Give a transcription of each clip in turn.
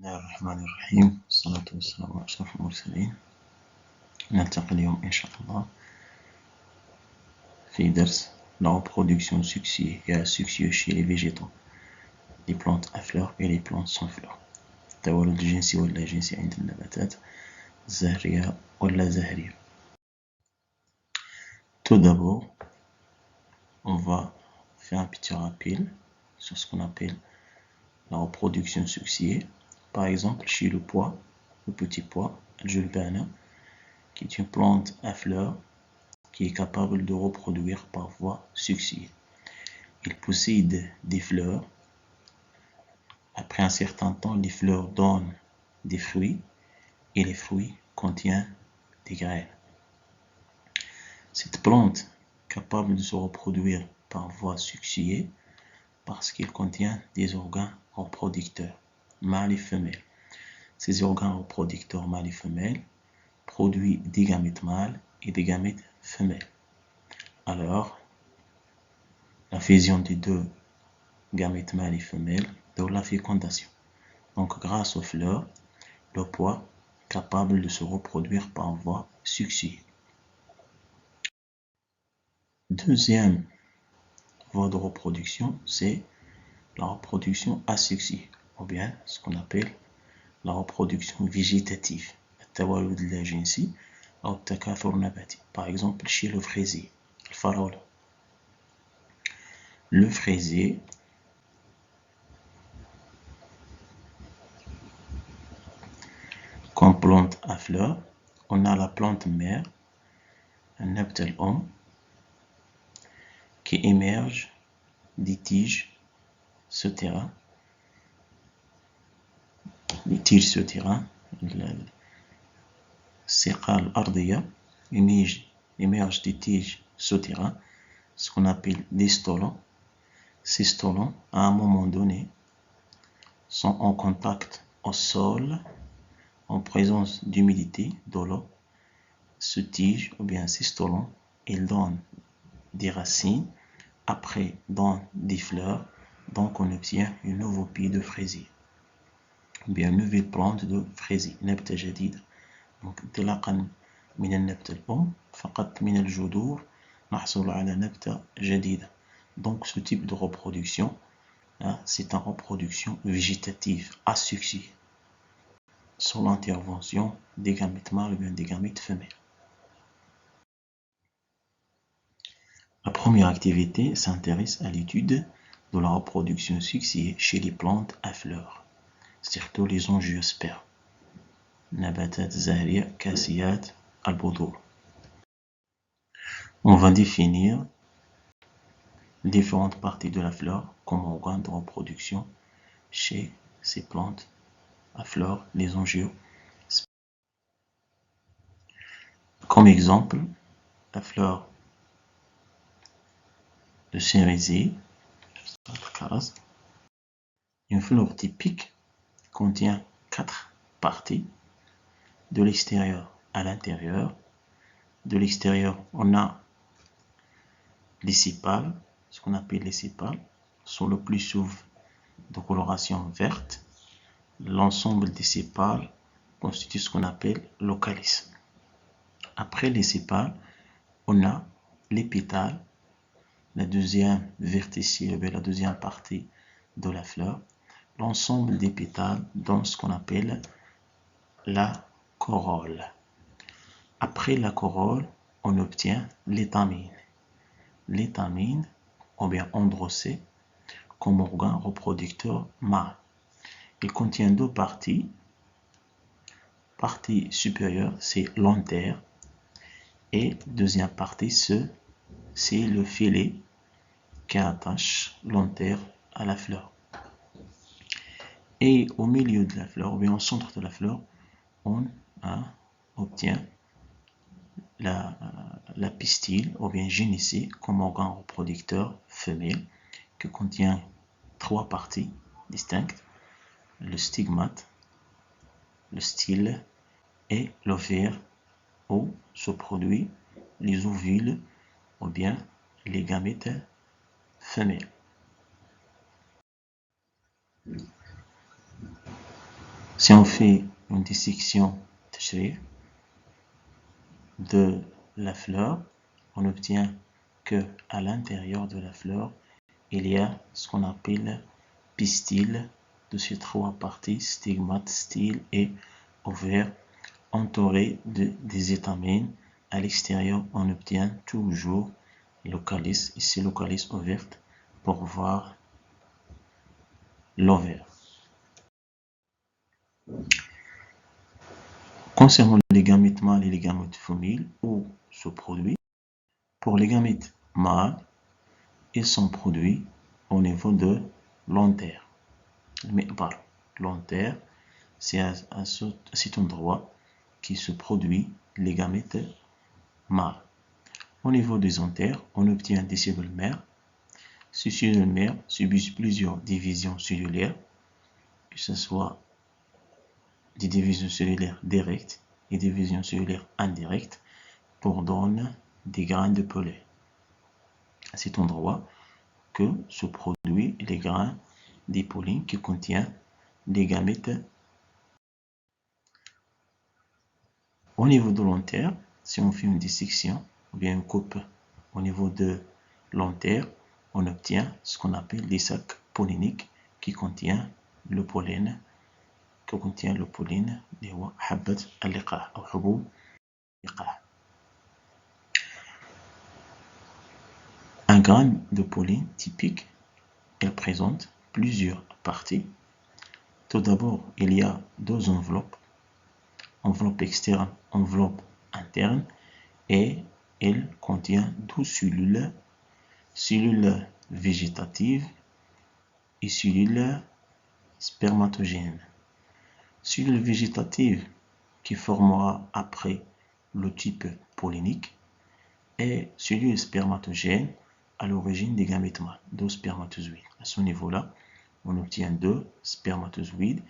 الله الرحمن الرحيم والصلاة والسلام على أشرف المرسلين. نلتقي اليوم إن شاء الله في درس la reproduction successive et asexuée chez les végétaux, les plantes à fleurs et les plantes sans fleurs. التوالد الجنسي ولا جنسي عند النباتات زهرية ولا زهرية. Tout d'abord, on va faire un petit rappel sur ce qu'on appelle la reproduction successive. Par exemple, chez le pois, le petit pois, Julbana, qui est une plante à fleurs qui est capable de reproduire par voie successive. Il possède des fleurs. Après un certain temps, les fleurs donnent des fruits et les fruits contiennent des graines. Cette plante capable de se reproduire par voie successive parce qu'il contient des organes reproducteurs, mâles et femelles. Ces organes reproducteurs mâles et femelles produisent des gamètes mâles et des gamètes femelles. Alors, la fusion des deux gamètes mâles et femelles donne la fécondation. Donc, grâce aux fleurs, le pois est capable de se reproduire par voie successive. Deuxième voie de reproduction, c'est la reproduction asexuée, ou bien ce qu'on appelle la reproduction végétative. التوالد اللاجنسي أو التكاثر النباتي. Par exemple, chez le fraisier, الفراولة. Le fraisier comme plante à fleurs, on a la plante mère, النبتة الأم, qui émerge des tiges souterraines. Les tiges souterraines, الساقة الأرضية, émergent des tiges souterraines, ce qu'on appelle des stolons. Ces stolons, à un moment donné, sont en contact au sol, en présence d'humidité, de l'eau. Ce tige, ou bien ces stolons, ils donnent des racines, après donnent des fleurs, donc on obtient une nouvelle pied de fraisier, ou bien une nouvelle plante de fraisier, نبتة جديدة. Donc انطلاقا من النبتة الأم فقط من الجذور نحصل على نبتة جديدة. Donc ce type de reproduction, c'est une reproduction végétative asexuée sur l'intervention des gamètes mâles ou bien des gamètes femelles. La première activité s'intéresse à l'étude de la reproduction successive chez les plantes à fleurs, surtout les angiospermes, nabatat zahriya, kasiyat, al-budur. On va définir différentes parties de la fleur comme organes de reproduction chez ces plantes à fleurs, les angiospermes. Comme exemple, la fleur de cerisier, une fleur typique contient 4 parties, de l'extérieur à l'intérieur. De l'extérieur, on a les sépales, ce qu'on appelle les sépales, sont le plus souvent de coloration verte. L'ensemble des sépales constitue ce qu'on appelle le calice. Après les sépales, on a les pétales, la deuxième verticille, la deuxième partie de la fleur. L'ensemble des pétales donne ce qu'on appelle la corolle. Après la corolle, on obtient l'étamine. L'étamine, ou bien androcée, comme organe reproducteur mâle. Il contient deux parties. Partie supérieure, c'est l'antère. Et deuxième partie, c'est le filet qui attache l'antère à la fleur. Et au milieu de la fleur, ou bien au centre de la fleur, on obtient la pistille, ou bien gynécée, comme organe reproducteur femelle, qui contient 3 parties distinctes, le stigmate, le style et l'ovaire, où se produisent les ovules, ou bien les gamètes femelles. Si on fait une dissection de la fleur, on obtient que à l'intérieur de la fleur, il y a ce qu'on appelle pistil de ces trois parties, stigmate, style et ovaire, entouré des étamines. À l'extérieur, on obtient toujours le calice, ici le calice ouvert, pour voir l'ovaire. Concernant les gamètes mâles et les gamètes femelles, où se produit, pour les gamètes mâles, ils sont produits au niveau de l'antère. Mais par l'antère, c'est à cet endroit qui se produit les gamètes mâles. Au niveau des anthères, on obtient des cellules mères. Ces cellules mères subissent plusieurs divisions cellulaires, que ce soit des divisions cellulaires directes et des divisions cellulaires indirectes, pour donner des grains de pollen. À cet endroit que se produisent les grains des pollens qui contiennent des gamètes. Au niveau de l'antère, si on fait une dissection ou bien une coupe au niveau de l'antère, on obtient ce qu'on appelle des sacs polliniques qui contiennent le pollen اللي هو حبة اللقاح أو حبوب اللقاح. Un grain de pollen typique, il présente plusieurs parties. Tout d'abord, il y a deux enveloppes, enveloppe externe, enveloppe interne, et elle contient 12 cellules, cellules végétatives et cellules spermatogènes. Cellules végétatives qui formera après le type pollinique et cellules spermatogènes à l'origine des gamètes mâles, deux spermatozoïdes. À ce niveau-là, on obtient deux spermatozoïdes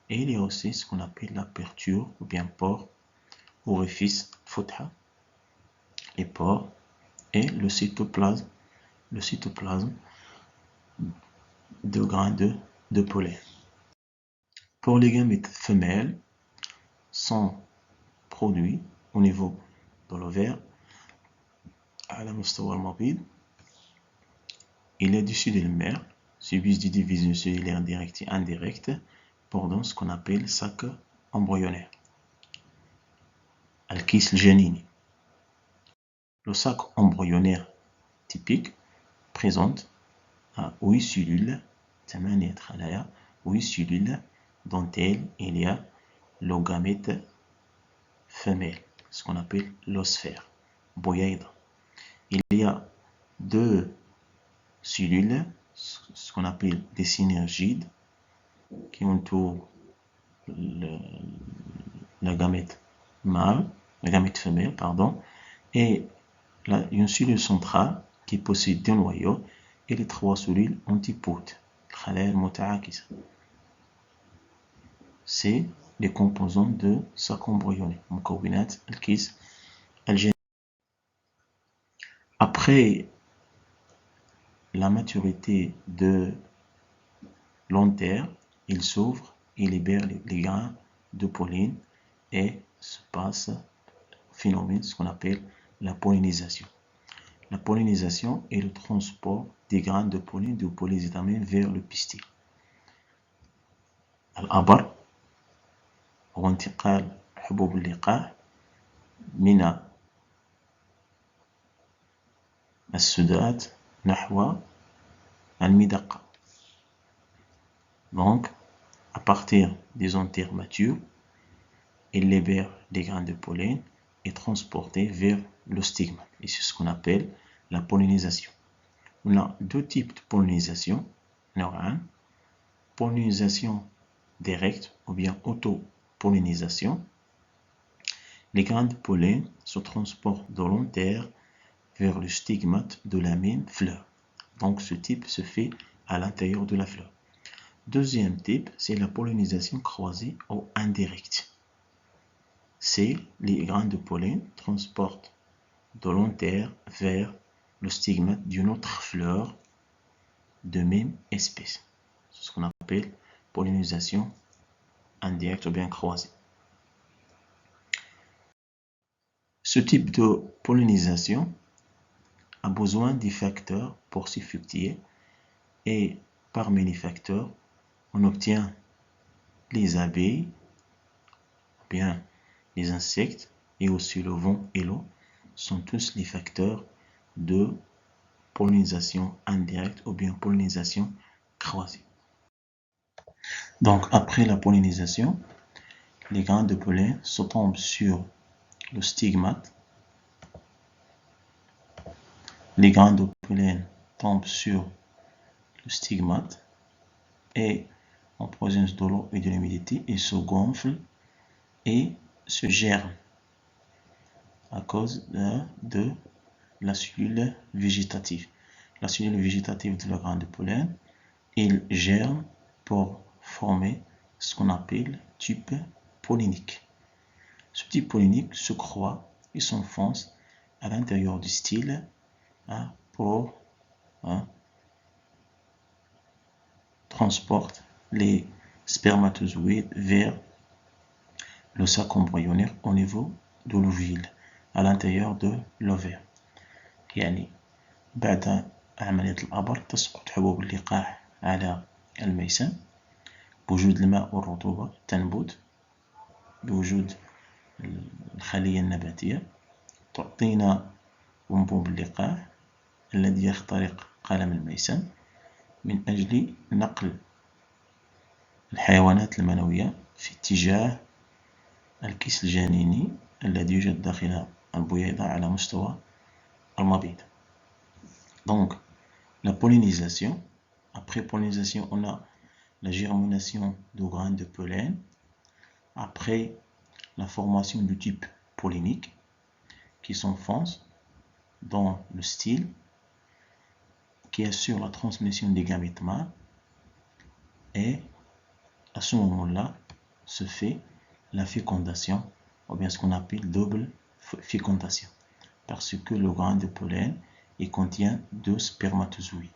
et il y a aussi ce qu'on appelle l'aperture ou bien pore, orifice, futha, les pores et le cytoplasme de grains de pollen. Pour les gamètes femelles, sont produits au niveau de l'ovaire على مستوى المبيض. Il est dessus de la mère, subissent des divisions cellulaires directes et indirectes pendant ce qu'on appelle sac embryonnaire. الكيس الجنيني. Le sac embryonnaire typique présente 8 cellules, 8 cellules dont il y a le gamète femelle, ce qu'on appelle l'osphère, boyaïda. Il y a deux cellules, ce qu'on appelle des synergides, qui entourent la gamète mâle, la gamète femelle, pardon, et une cellule centrale qui possède deux noyaux et les trois cellules antipodes. C'est les composants de sac embryonnaire. Après la maturité de l'antère, il s'ouvre et libère les grains de pollen et se passe phénomène, ce qu'on appelle la pollinisation. La pollinisation est le transport des grains de pollen du pollésétamine vers le pistil. الأبر هو انتقال حبوب اللقاح من السدات نحو المدقة. Donc, à partir des anthères matures, il libère des grains de pollen et transporté vers le stigmate. Et c'est ce qu'on appelle la pollinisation. On a deux types de pollinisation. Pollinisation directe ou bien auto-pollinisation. Les grains de pollen se transportent de l'antère vers le stigmate de la même fleur. Donc ce type se fait à l'intérieur de la fleur. Deuxième type, c'est la pollinisation croisée ou indirecte. C'est les grains de pollen transportent de l'antère vers le stigmate d'une autre fleur de même espèce. C'est ce qu'on appelle pollinisation indirecte ou bien croisée. Ce type de pollinisation a besoin des facteurs pour se fructifier et parmi les facteurs, on obtient les abeilles, bien les insectes et aussi le vent et l'eau sont tous les facteurs de pollinisation indirecte ou bien pollinisation croisée. Donc après la pollinisation, les grains de pollen se tombent sur le stigmate. Les grains de pollen tombent sur le stigmate et en présence de l'eau et de l'humidité, ils se gonflent et se germent à cause de la cellule végétative. La cellule végétative de la grain de pollen, il germe pour former ce qu'on appelle tube pollinique. Ce tube pollinique se croît et s'enfonce à l'intérieur du style pour transporte les spermatozoïdes vers le sac embryonnaire au niveau de l'ovule à l'intérieur de l'ovaire. يعني بعد عملية الأبر تسقط حبوب اللقاح على الميسم بوجود الماء والرطوبة تنبت بوجود الخلية النباتية تعطينا أنبوب اللقاح الذي يخترق قلم الميسم من أجل نقل الحيوانات المنوية في اتجاه الكيس الجنيني الذي يوجد داخل البويضة على مستوى المبيض. Donc, la pollinisation, après pollinisation, on a la germination de grains de pollen, après la formation du type pollinique qui s'enfonce dans le style qui assure la transmission des gamètes mâles et à ce moment-là se fait la fécondation ou bien ce qu'on appelle double fécondation parce que le grain de pollen il contient 2 spermatozoïdes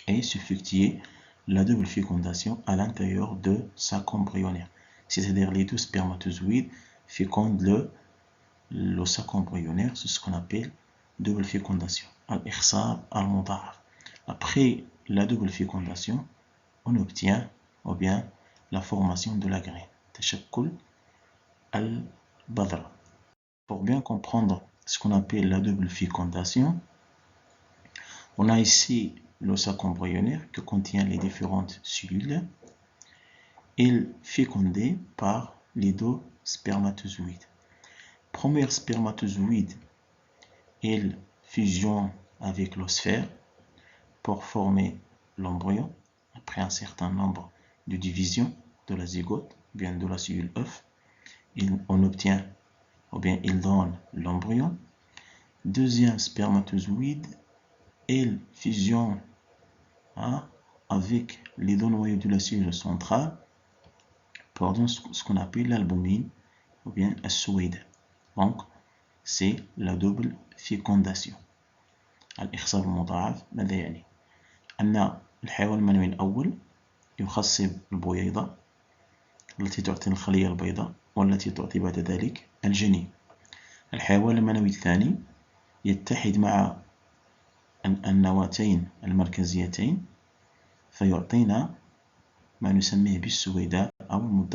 et se fructifie la double fécondation à l'intérieur de sac embryonnaire, c'est-à-dire les 2 spermatozoïdes fécondent le sac embryonnaire, c'est ce qu'on appelle double fécondation. Al-ikhsar al-muda'af. Après la double fécondation, on obtient ou bien la formation de la graine. Tashakkul al-badra. Pour bien comprendre ce qu'on appelle la double fécondation, on a ici le sac embryonnaire qui contient les différentes cellules. Il fécondé par les 2 spermatozoïdes. Premier spermatozoïde, il fusionne avec l'osphère pour former l'embryon après un certain nombre de divisions de la zygote, bien de la cellule œuf. On obtient ou bien il donne l'embryon. Deuxième spermatozoïde, il fusionne avec les 2 noyaux de la cellule centrale pour donner ce qu'on appelle l'albumine ou bien السويدة. Donc c'est la double fécondation. الإخصاب المضاعف ماذا يعني؟ أن الحيوان المنوي الأول يخصب البويضة التي تعطي الخلية البيضاء والتي تعطي بعد ذلك الجنين. الحيوان المنوي الثاني يتحد مع النواتين المركزيتين فيعطينا ما نسميه بالسويداء أو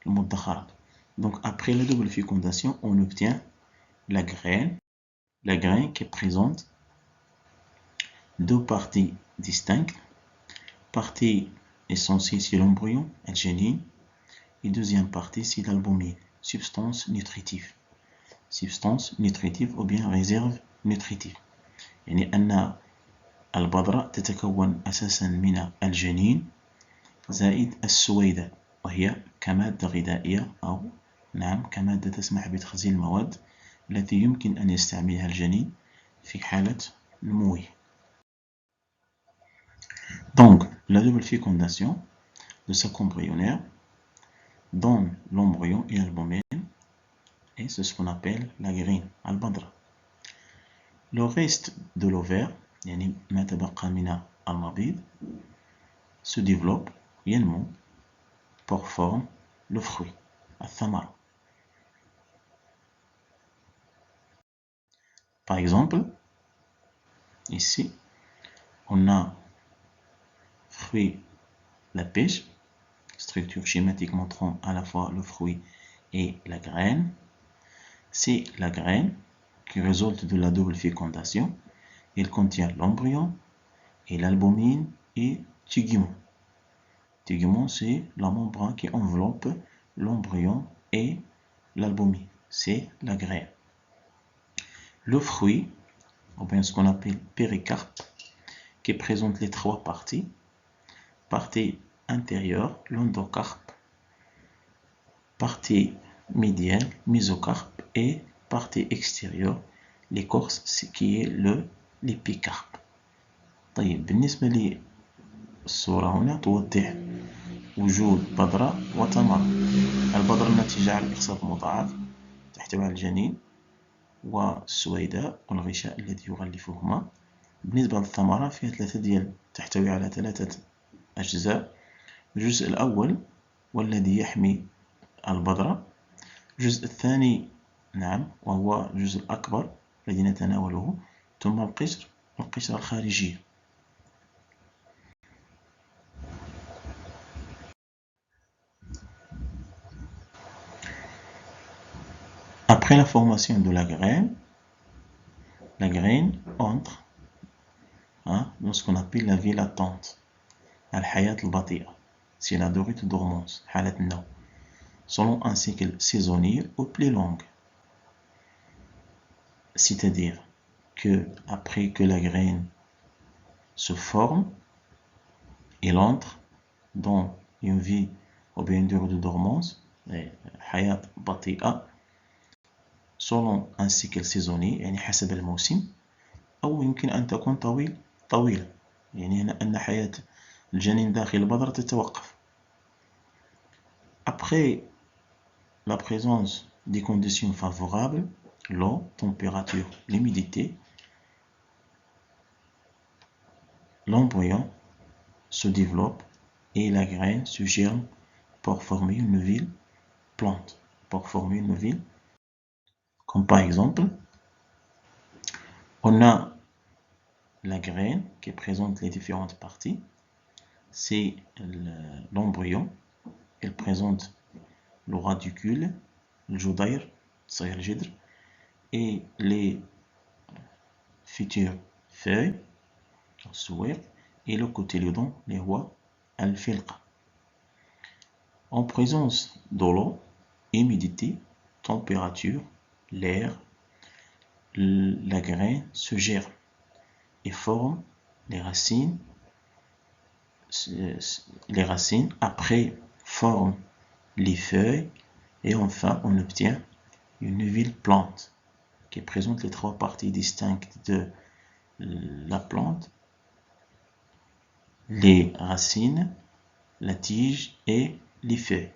المدخرات. Donc après la double fécondation, on obtient la graine qui présente 2 parties distinctes. Partie essentielle c'est l'embryon, le génine, et deuxième partie c'est l'albumine, substance nutritive ou bien réserve nutritive. يعني أن البذرة تتكون أساسا من الجنين زائد السويداء وهي كمادة غذائية أو كمادة تسمح بتخزين المواد التي يمكن أن يستعملها الجنين في حالة نموه. Donc, la double fécondation de sac embryonnaire donne l'embryon et l'albumine et c'est ce qu'on appelle la graine, al-badra. Le reste de l'ovaire, يعني ما تبقى من المبيض, se développe, ينمو pour former le fruit, الثمرة. Par exemple, ici, on a fruit, la pêche, structure schématique montrant à la fois le fruit et la graine. C'est la graine qui résulte de la double fécondation. Elle contient l'embryon et l'albumine et tégument. Tégument, c'est la membrane qui enveloppe l'embryon et l'albumine. C'est la graine. Le fruit, ou bien ce qu'on appelle péricarpe, qui présente les trois parties. Partie intérieure, l'endocarpe, partie médiane, mésocarpe, et partie extérieure, l'écorce qui est l'épicarpe. طيب بالنسبة للصورة هنا توضح وجود بذرة وثمرة. البذرة ناتجة عن الإخصاب المضاعف تحتوي على الجنين والسويداء والغشاء الذي يغلفهما. بالنسبة للثمرة فيها تحتوي على 3 أجزاء. الجزء الأول والذي يحمي البذرة. الجزء الثاني نعم وهو الجزء الأكبر الذي نتناوله، ثم القشرة الخارجية. Après la formation de la graine entre dans ce qu'on appelle la vie latente, الحياة البطيئة. C'est la durée de dormance, حالة النوم, selon un cycle saisonnier ou plus long. C'est-à-dire que après que la graine se forme, elle entre dans une vie ou bien une durée de dormance, حياة بطيئة, selon un cycle saisonnier يعني حسب الموسم، أو يمكن أن تكون طويلة يعني هنا أن حياة الجنين داخل البذرة تتوقف. Après la présence des conditions favorables, l'eau, température, l'humidité, l'embryon se développe et la graine se germe pour former une nouvelle plante, comme par exemple, on a la graine qui présente les différentes parties. C'est l'embryon. Elle présente le radicule, le jodayr, et les futures feuilles, et le cotylédon, les rois, al-filqa. En présence de l'eau, humidité, température, l'air, la graine se germe et forme les racines. Après forment les feuilles et enfin on obtient une nouvelle plante qui présente les 3 parties distinctes de la plante: les racines, la tige et les feuilles.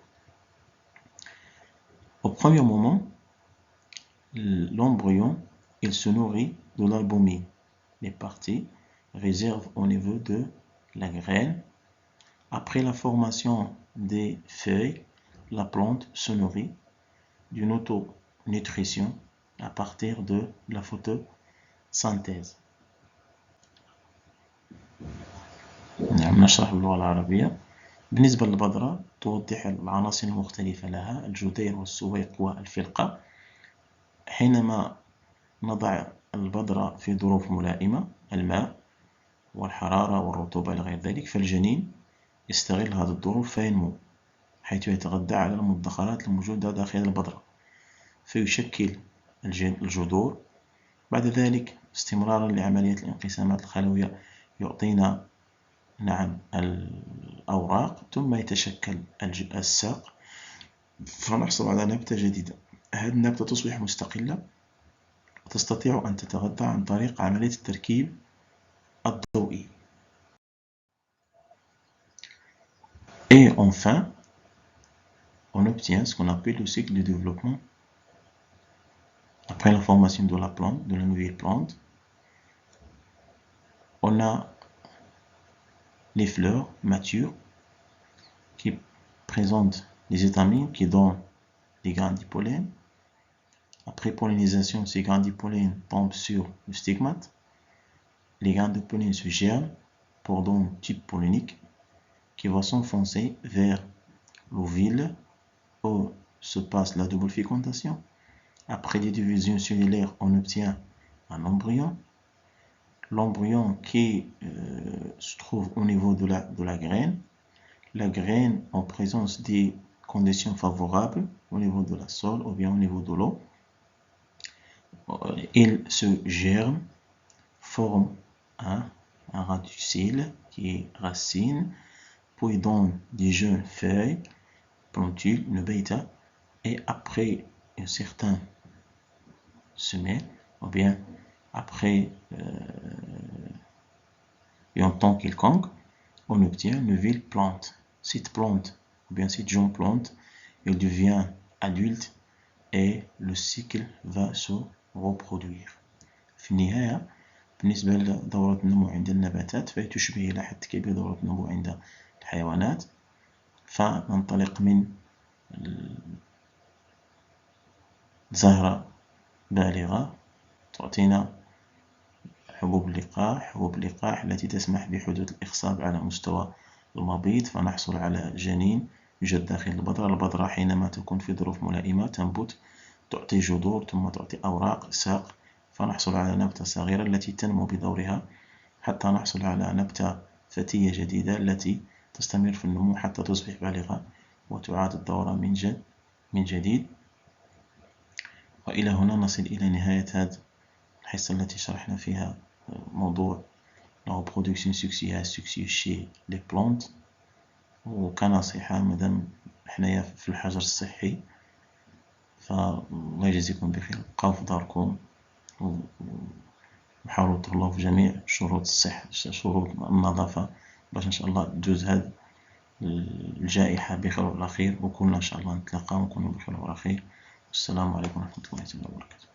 Au premier moment, l'embryon il se nourrit de l'albumine, les parties réserves au niveau de la graine. Après la formation des feuilles, la plante se nourrit d'une autonutrition à partir de la photosynthèse. نشرح باللغة العربية. بالنسبة للبذرة توضح العناصر المختلفة لها: الجدير والسويق والفلقة. حينما نضع البذرة في ظروف ملائمة، الماء والحرارة والرطوبة إلى غير ذلك، فالجنين يستغل هذه الظروف فينمو، حيث يتغذى على المدخرات الموجودة داخل البذرة، فيشكل الجذور. بعد ذلك استمرارا لعملية الانقسامات الخلوية يعطينا الأوراق، ثم يتشكل الساق فنحصل على نبتة جديدة. هذه النبتة تصبح مستقلة وتستطيع أن تتغذى عن طريق عملية التركيب الضوئي. Et enfin, on obtient ce qu'on appelle le cycle de développement. Après la formation de la plante, de la nouvelle plante, on a les fleurs matures qui présente les étamines qui donnent les grains de pollen. Après pollinisation, ces grains de pollen tombent sur le stigmate. Les grains de pollen se germent pour donner un tube pollinique qui va s'enfoncer vers l'ovule où se passe la double fécondation. Après des divisions cellulaires, on obtient un embryon. L'embryon qui se trouve au niveau de la graine. La graine, en présence des conditions favorables au niveau de la sol ou bien au niveau de l'eau, il se germe, forme un radicule qui est racine, puis donne des jeunes feuilles, plantules, une bêta, et après une certaine semaine, ou bien après un temps quelconque, on obtient une nouvelle plante. Cette plante, ou bien cette jeune plante, elle devient adulte et le cycle va se reproduire. في النهاية بالنسبة لدورة النمو عند النباتات فهي تشبه إلى حد كبير دورة النمو عند الحيوانات. فننطلق من زهرة بالغة تعطينا حبوب اللقاح التي تسمح بحدوث الإخصاب على مستوى المبيض، فنحصل على جنين يوجد داخل البذرة. البذرة حينما تكون في ظروف ملائمة تنبت، تعطي جذور ثم تعطي أوراق ساق، فنحصل على نبتة صغيرة التي تنمو بدورها حتى نحصل على نبتة فتية جديدة التي تستمر في النمو حتى تصبح بالغة وتعاد الدورة من جديد. وإلى هنا نصل إلى نهاية هذه الحصة التي شرحنا فيها موضوع la reproduction sexuée chez les plantes. وكنصيحة مادام حنايا في الحجر الصحي فالله يجزيكم بخير، بقاو في داركم وحاولوا تهلاو في جميع شروط الصحة، شروط النظافة، باش ان شاء الله تجوز هذه الجائحة بخير وعلى خير، وكلنا ان شاء الله نتلاقاو ونكونوا بخير وعلى خير. السلام عليكم ورحمة الله وبركاته.